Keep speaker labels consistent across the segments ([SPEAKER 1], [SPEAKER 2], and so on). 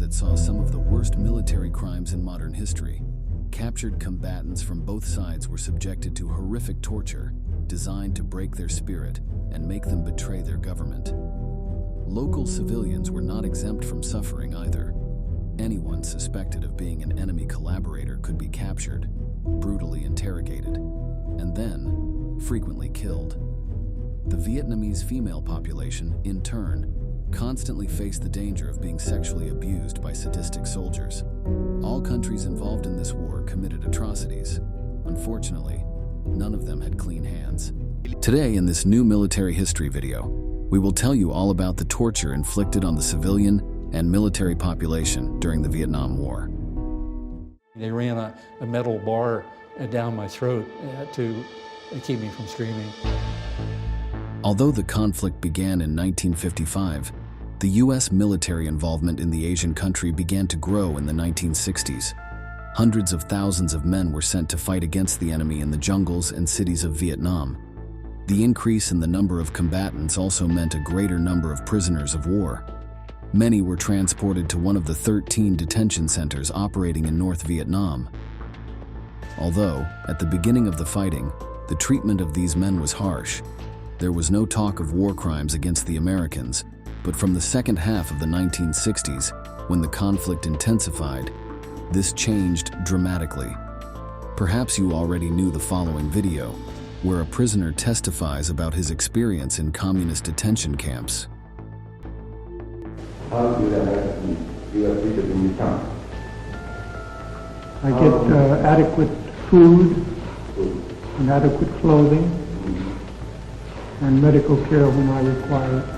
[SPEAKER 1] that saw some of the worst military crimes in modern history. Captured combatants from both sides were subjected to horrific torture, designed to break their spirit and make them betray their government. Local civilians were not exempt from suffering either. Anyone suspected of being an enemy collaborator could be captured, brutally interrogated, and then frequently killed. The Vietnamese female population, in turn, constantly faced the danger of being sexually abused by sadistic soldiers. All countries involved in this war committed atrocities. Unfortunately, none of them had clean hands. Today, in this new military history video, we will tell you all about the torture inflicted on the civilian and military population during the Vietnam War.
[SPEAKER 2] They ran a metal bar down my throat to keep me from screaming.
[SPEAKER 1] Although the conflict began in 1955, the U.S. military involvement in the Asian country began to grow in the 1960s. Hundreds of thousands of men were sent to fight against the enemy in the jungles and cities of Vietnam. The increase in the number of combatants also meant a greater number of prisoners of war. Many were transported to one of the 13 detention centers operating in North Vietnam. Although, at the beginning of the fighting, the treatment of these men was harsh. There was no talk of war crimes against the Americans, but from the second half of the 1960s, when the conflict intensified, this changed dramatically. Perhaps you already knew the following video, where a prisoner testifies about his experience in communist detention camps.
[SPEAKER 3] How do you are treated in the camp?
[SPEAKER 4] I get adequate food and adequate clothing and medical care when I require it.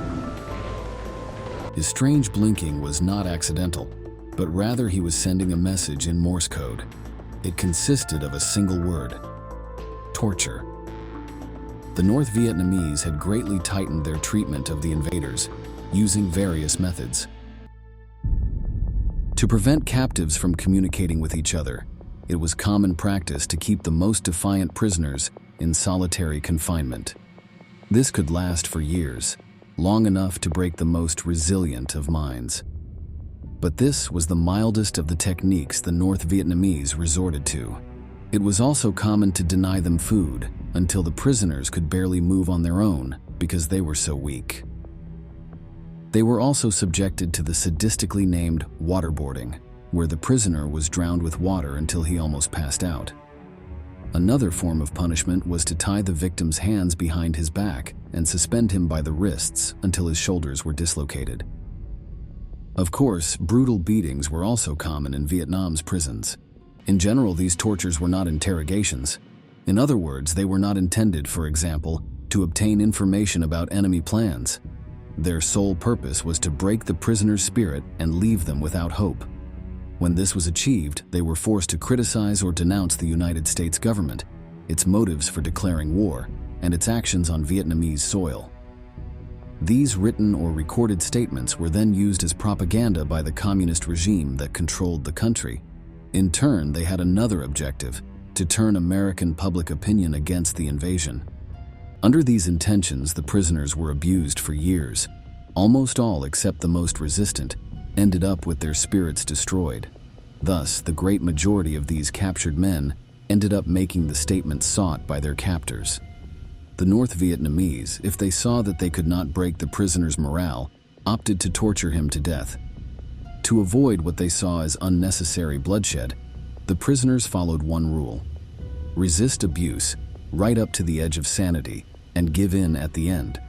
[SPEAKER 1] His strange blinking was not accidental, but rather he was sending a message in Morse code. It consisted of a single word: torture. The North Vietnamese had greatly tightened their treatment of the invaders, using various methods. To prevent captives from communicating with each other, it was common practice to keep the most defiant prisoners in solitary confinement. This could last for years, long enough to break the most resilient of minds. But this was the mildest of the techniques the North Vietnamese resorted to. It was also common to deny them food until the prisoners could barely move on their own because they were so weak. They were also subjected to the sadistically named waterboarding, where the prisoner was drowned with water until he almost passed out. Another form of punishment was to tie the victim's hands behind his back and suspend him by the wrists until his shoulders were dislocated. Of course, brutal beatings were also common in Vietnam's prisons. In general, these tortures were not interrogations. In other words, they were not intended, for example, to obtain information about enemy plans. Their sole purpose was to break the prisoner's spirit and leave them without hope. When this was achieved, they were forced to criticize or denounce the United States government, its motives for declaring war, and its actions on Vietnamese soil. These written or recorded statements were then used as propaganda by the communist regime that controlled the country. In turn, they had another objective: to turn American public opinion against the invasion. Under these intentions, the prisoners were abused for years. Almost all, except the most resistant, ended up with their spirits destroyed. Thus, the great majority of these captured men ended up making the statements sought by their captors. The North Vietnamese, if they saw that they could not break the prisoner's morale, opted to torture him to death. To avoid what they saw as unnecessary bloodshed, the prisoners followed one rule: resist abuse right up to the edge of sanity and give in at the end.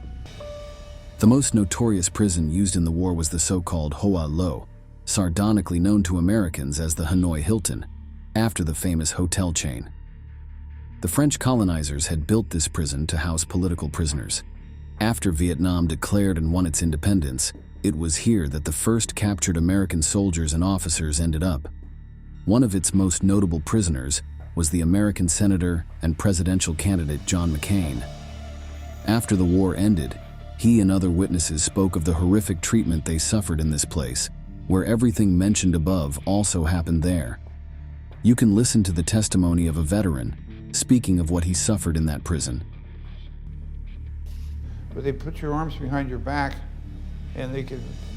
[SPEAKER 1] The most notorious prison used in the war was the so-called Hoa Lo, sardonically known to Americans as the Hanoi Hilton, after the famous hotel chain. The French colonizers had built this prison to house political prisoners. After Vietnam declared and won its independence, it was here that the first captured American soldiers and officers ended up. One of its most notable prisoners was the American senator and presidential candidate John McCain. After the war ended, he and other witnesses spoke of the horrific treatment they suffered in this place, where everything mentioned above also happened there. You can listen to the testimony of a veteran speaking of what he suffered in that prison.
[SPEAKER 5] But they put your arms behind your back and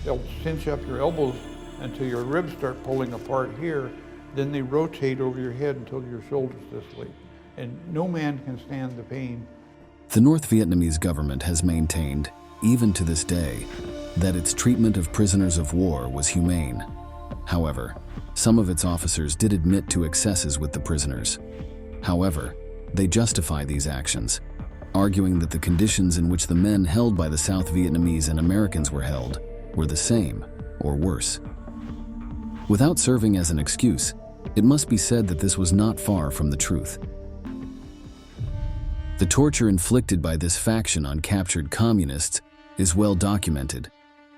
[SPEAKER 5] they'll cinch up your elbows until your ribs start pulling apart here. Then they rotate over your head until your shoulders dislocated. And no man can stand the pain.
[SPEAKER 1] The North Vietnamese government has maintained, even to this day, that its treatment of prisoners of war was humane. However, some of its officers did admit to excesses with the prisoners. However, they justify these actions, arguing that the conditions in which the men held by the South Vietnamese and Americans were held were the same or worse. Without serving as an excuse, it must be said that this was not far from the truth. The torture inflicted by this faction on captured communists is well documented.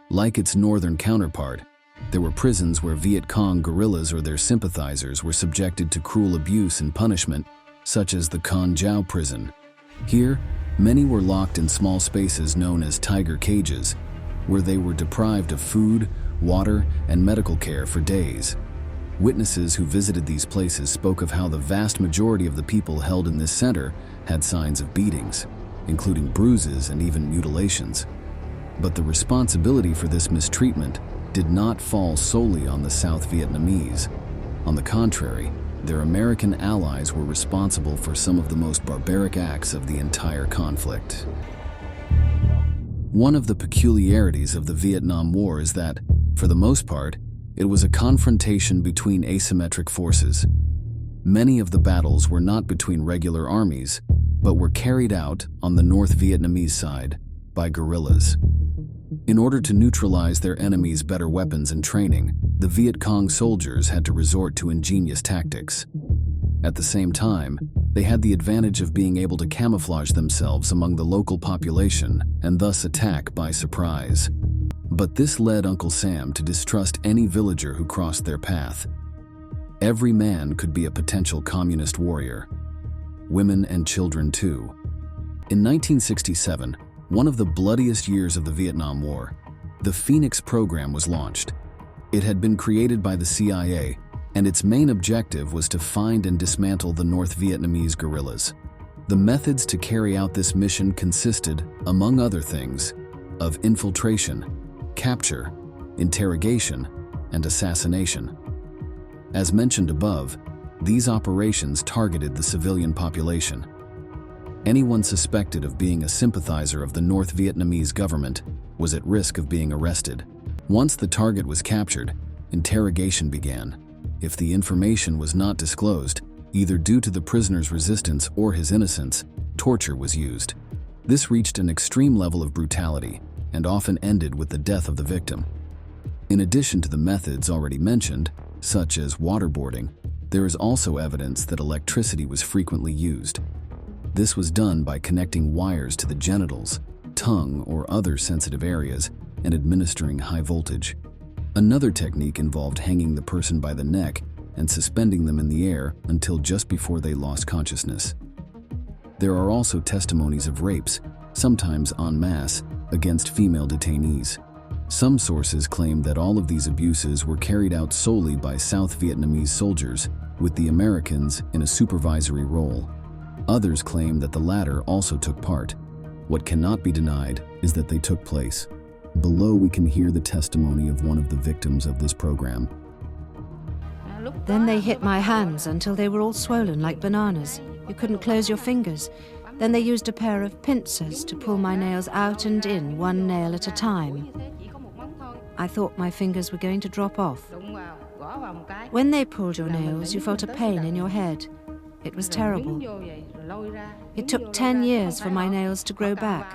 [SPEAKER 1] Like its northern counterpart, there were prisons where Viet Cong guerrillas or their sympathizers were subjected to cruel abuse and punishment, such as the Con Giao prison. Here, many were locked in small spaces known as tiger cages, where they were deprived of food, water, and medical care for days. Witnesses who visited these places spoke of how the vast majority of the people held in this center had signs of beatings, including bruises and even mutilations. But the responsibility for this mistreatment did not fall solely on the South Vietnamese. On the contrary, their American allies were responsible for some of the most barbaric acts of the entire conflict. One of the peculiarities of the Vietnam War is that, for the most part, it was a confrontation between asymmetric forces. Many of the battles were not between regular armies, but were carried out on the North Vietnamese side by guerrillas. In order to neutralize their enemies' better weapons and training, the Viet Cong soldiers had to resort to ingenious tactics. At the same time, they had the advantage of being able to camouflage themselves among the local population and thus attack by surprise. But this led Uncle Sam to distrust any villager who crossed their path. Every man could be a potential communist warrior. Women and children too. In 1967, one of the bloodiest years of the Vietnam War, the Phoenix program was launched. It had been created by the CIA, and its main objective was to find and dismantle the North Vietnamese guerrillas. The methods to carry out this mission consisted, among other things, of infiltration, capture, interrogation, and assassination. As mentioned above, these operations targeted the civilian population. Anyone suspected of being a sympathizer of the North Vietnamese government was at risk of being arrested. Once the target was captured, interrogation began. If the information was not disclosed, either due to the prisoner's resistance or his innocence, torture was used. This reached an extreme level of brutality and often ended with the death of the victim. In addition to the methods already mentioned, such as waterboarding, there is also evidence that electricity was frequently used. This was done by connecting wires to the genitals, tongue, or other sensitive areas and administering high voltage. Another technique involved hanging the person by the neck and suspending them in the air until just before they lost consciousness. There are also testimonies of rapes, sometimes en masse, against female detainees. Some sources claim that all of these abuses were carried out solely by South Vietnamese soldiers, with the Americans in a supervisory role. Others claim that the latter also took part. What cannot be denied is that they took place. Below we can hear the testimony of one of the victims of this program.
[SPEAKER 6] Then they hit my hands until they were all swollen like bananas. You couldn't close your fingers. Then they used a pair of pincers to pull my nails out and in, one nail at a time. I thought my fingers were going to drop off. When they pulled your nails, you felt a pain in your head. It was terrible. It took 10 years for my nails to grow back.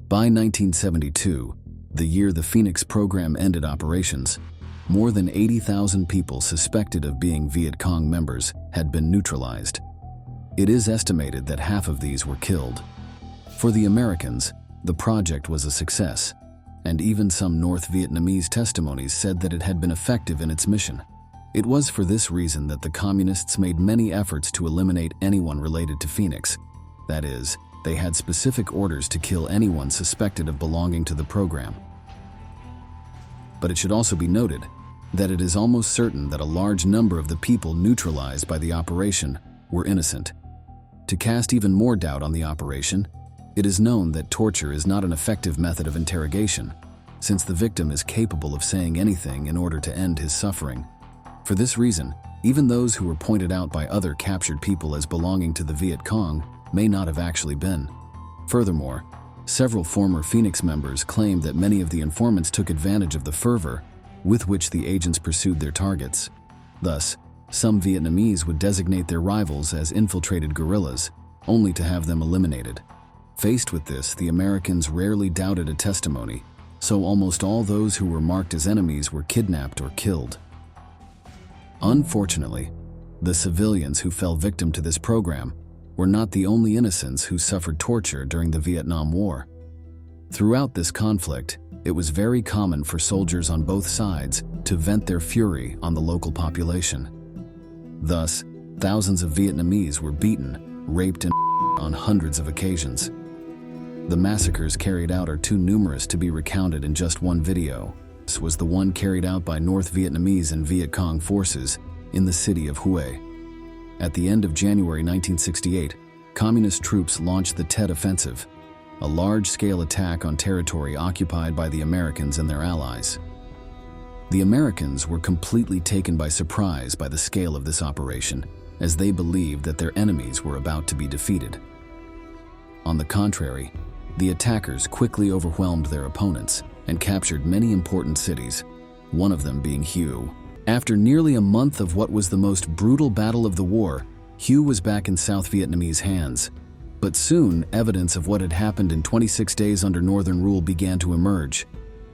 [SPEAKER 1] By 1972, the year the Phoenix program ended operations, more than 80,000 people suspected of being Viet Cong members had been neutralized. It is estimated that half of these were killed. For the Americans, the project was a success, and even some North Vietnamese testimonies said that it had been effective in its mission. It was for this reason that the communists made many efforts to eliminate anyone related to Phoenix. That is, they had specific orders to kill anyone suspected of belonging to the program. But it should also be noted that it is almost certain that a large number of the people neutralized by the operation were innocent. To cast even more doubt on the operation, it is known that torture is not an effective method of interrogation. since the victim is capable of saying anything in order to end his suffering. For this reason, even those who were pointed out by other captured people as belonging to the Viet Cong may not have actually been. Furthermore, several former Phoenix members claimed that many of the informants took advantage of the fervor with which the agents pursued their targets. Thus, some Vietnamese would designate their rivals as infiltrated guerrillas, only to have them eliminated. Faced with this, the Americans rarely doubted a testimony, so almost all those who were marked as enemies were kidnapped or killed. Unfortunately, the civilians who fell victim to this program were not the only innocents who suffered torture during the Vietnam War. Throughout this conflict, it was very common for soldiers on both sides to vent their fury on the local population. Thus, thousands of Vietnamese were beaten, raped, and on hundreds of occasions. The massacres carried out are too numerous to be recounted in just one video. This was the one carried out by North Vietnamese and Viet Cong forces in the city of Hue. At the end of January 1968, Communist troops launched the Tet Offensive, a large-scale attack on territory occupied by the Americans and their allies. The Americans were completely taken by surprise by the scale of this operation, as they believed that their enemies were about to be defeated. On the contrary, the attackers quickly overwhelmed their opponents and captured many important cities, one of them being Hue. After nearly a month of what was the most brutal battle of the war, Hue was back in South Vietnamese hands. But soon, evidence of what had happened in 26 days under Northern rule began to emerge.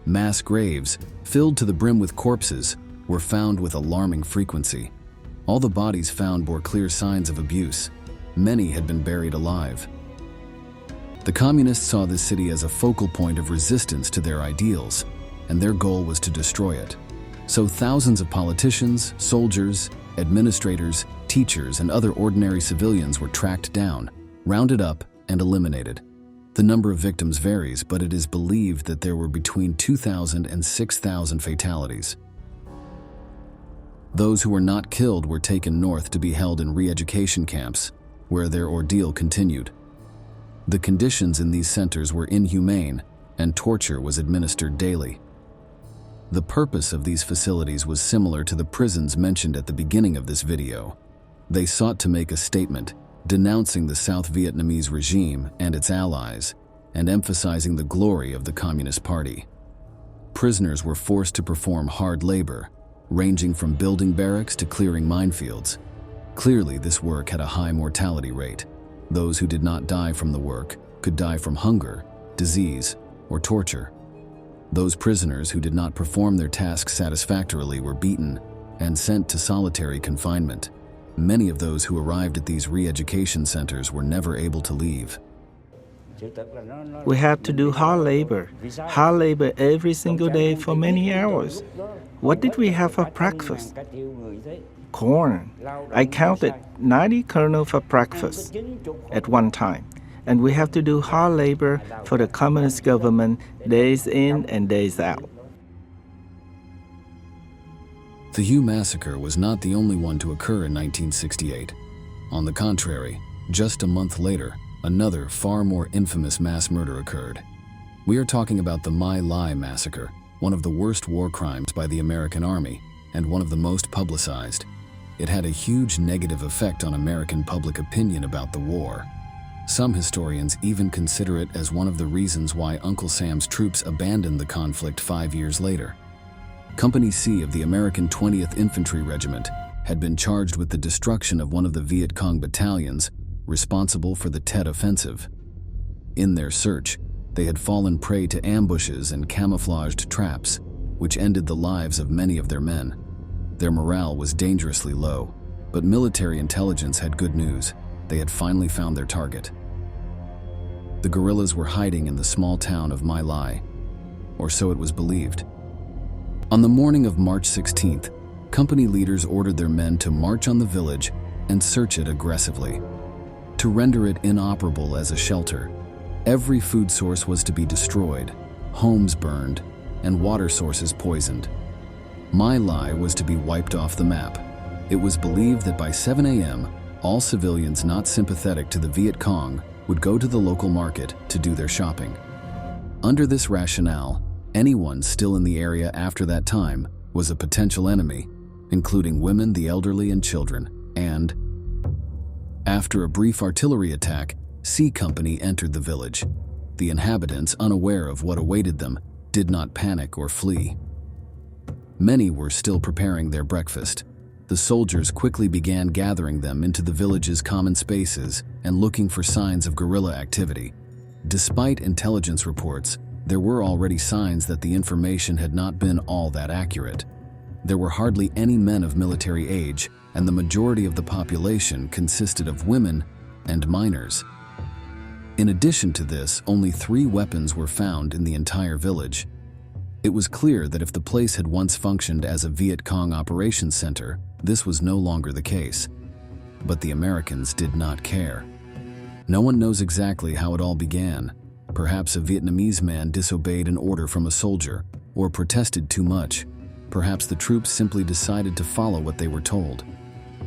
[SPEAKER 1] Mass graves, filled to the brim with corpses, were found with alarming frequency. All the bodies found bore clear signs of abuse. Many had been buried alive. The Communists saw this city as a focal point of resistance to their ideals, and their goal was to destroy it. So thousands of politicians, soldiers, administrators, teachers, and other ordinary civilians were tracked down, rounded up, and eliminated. The number of victims varies, but it is believed that there were between 2,000 and 6,000 fatalities. Those who were not killed were taken north to be held in re-education camps, where their ordeal continued. The conditions in these centers were inhumane, and torture was administered daily. The purpose of these facilities was similar to the prisons mentioned at the beginning of this video. They sought to make a statement denouncing the South Vietnamese regime and its allies, and emphasizing the glory of the Communist Party. Prisoners were forced to perform hard labor, ranging from building barracks to clearing minefields. Clearly, this work had a high mortality rate. Those who did not die from the work could die from hunger, disease, or torture. Those prisoners who did not perform their tasks satisfactorily were beaten and sent to solitary confinement. Many of those who arrived at these re-education centers were never able to leave.
[SPEAKER 7] We had to do hard labor every single day for many hours. What did we have for breakfast? Corn. I counted 90 kernels for breakfast at one time. And we have to do hard labor for the Communist government days in and days out.
[SPEAKER 1] The Hue massacre was not the only one to occur in 1968. On the contrary, just a month later, another far more infamous mass murder occurred. We are talking about the My Lai massacre, one of the worst war crimes by the American Army and one of the most publicized. It had a huge negative effect on American public opinion about the war. Some historians even consider it as one of the reasons why Uncle Sam's troops abandoned the conflict 5 years later. Company C of the American 20th Infantry Regiment had been charged with the destruction of one of the Viet Cong battalions responsible for the Tet Offensive. In their search, they had fallen prey to ambushes and camouflaged traps, which ended the lives of many of their men. Their morale was dangerously low, but military intelligence had good news. They had finally found their target. The guerrillas were hiding in the small town of My Lai, or so it was believed. On the morning of March 16th, company leaders ordered their men to march on the village and search it aggressively. To render it inoperable as a shelter, every food source was to be destroyed, homes burned, and water sources poisoned. My Lai was to be wiped off the map. It was believed that by 7 a.m., all civilians not sympathetic to the Viet Cong would go to the local market to do their shopping. Under this rationale, Anyone still in the area after that time was a potential enemy, including women, the elderly, and children. And after a brief artillery attack, C Company entered the village. The inhabitants, unaware of what awaited them, did not panic or flee. Many were still preparing their breakfast. The soldiers quickly began gathering them into the village's common spaces and looking for signs of guerrilla activity. Despite intelligence reports, there were already signs that the information had not been all that accurate. There were hardly any men of military age, and the majority of the population consisted of women and minors. In addition to this, only 3 weapons were found in the entire village. It was clear that if the place had once functioned as a Viet Cong operations center, this was no longer the case. But the Americans did not care. No one knows exactly how it all began. Perhaps a Vietnamese man disobeyed an order from a soldier, or protested too much. Perhaps the troops simply decided to follow what they were told.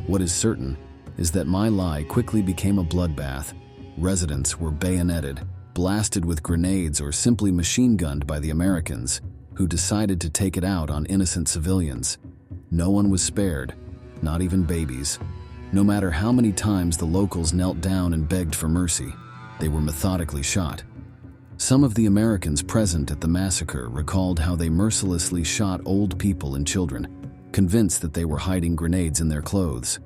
[SPEAKER 1] What is certain is that My Lai quickly became a bloodbath. Residents were bayoneted, blasted with grenades, or simply machine-gunned by the Americans, who decided to take it out on innocent civilians. No one was spared, not even babies. No matter how many times the locals knelt down and begged for mercy, they were methodically shot. Some of the Americans present at the massacre recalled how they mercilessly shot old people and children, convinced that they were hiding grenades in their clothes.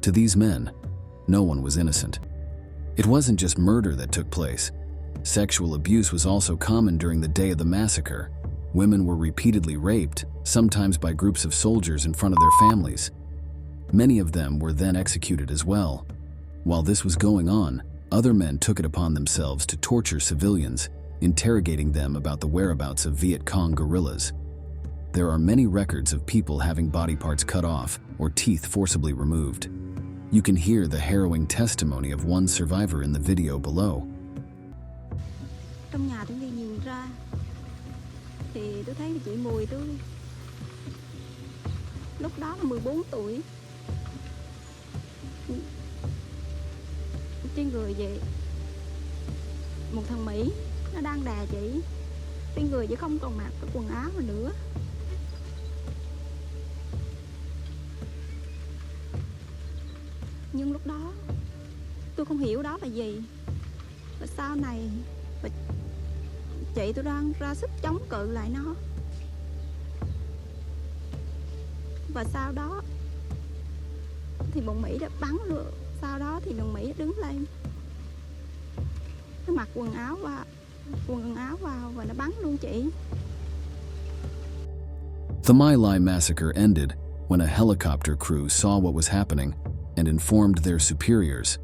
[SPEAKER 1] To these men, no one was innocent. It wasn't just murder that took place. Sexual abuse was also common during the day of the massacre. Women were repeatedly raped, sometimes by groups of soldiers in front of their families. Many of them were then executed as well. While this was going on, other men took it upon themselves to torture civilians, interrogating them about the whereabouts of Viet Cong guerrillas. There are many records of people having body parts cut off or teeth forcibly removed. You can hear the harrowing testimony of one survivor in the video below.
[SPEAKER 8] Trong nhà tôi nhìn ra thì tôi thấy chị Mùi tôi lúc đó là 14 tuổi. Trên người vậy một thằng Mỹ nó đang đè chị, trên người chị không còn mặc cái quần áo nữa. Nhưng lúc đó tôi không hiểu đó là gì. Và sau này chị tôi đang ra sức chống cự lại nó. Và sau đó thì bọn Mỹ đã bắn rồi. Sau đó thì thằng Mỹ đứng lên, nó mặc quần áo vào và nó bắn luôn chị.
[SPEAKER 1] The My Lai massacre ended when a helicopter crew saw what was happening and informed their superiors.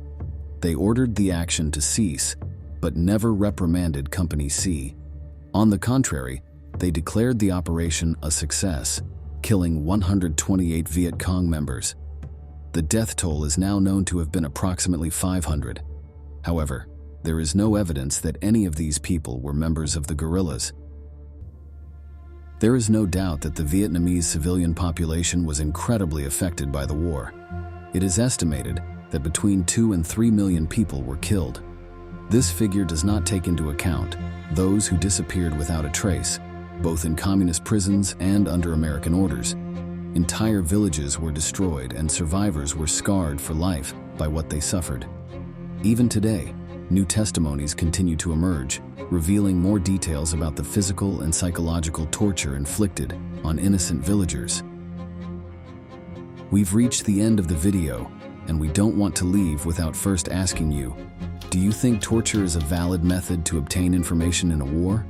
[SPEAKER 1] They ordered the action to cease, but never reprimanded Company C. On the contrary, they declared the operation a success, killing 128 Viet Cong members. The death toll is now known to have been approximately 500. However, there is no evidence that any of these people were members of the guerrillas. There is no doubt that the Vietnamese civilian population was incredibly affected by the war. It is estimated that between 2 and 3 million people were killed. This figure does not take into account those who disappeared without a trace, both in communist prisons and under American orders. Entire villages were destroyed and survivors were scarred for life by what they suffered. Even today, new testimonies continue to emerge, revealing more details about the physical and psychological torture inflicted on innocent villagers. We've reached the end of the video, and we don't want to leave without first asking you, do you think torture is a valid method to obtain information in a war?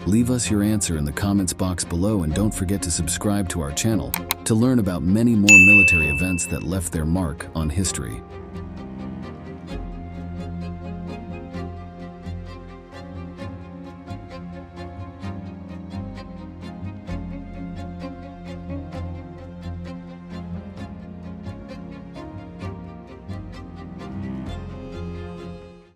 [SPEAKER 1] Leave us your answer in the comments box below, and don't forget to subscribe to our channel to learn about many more military events that left their mark on history.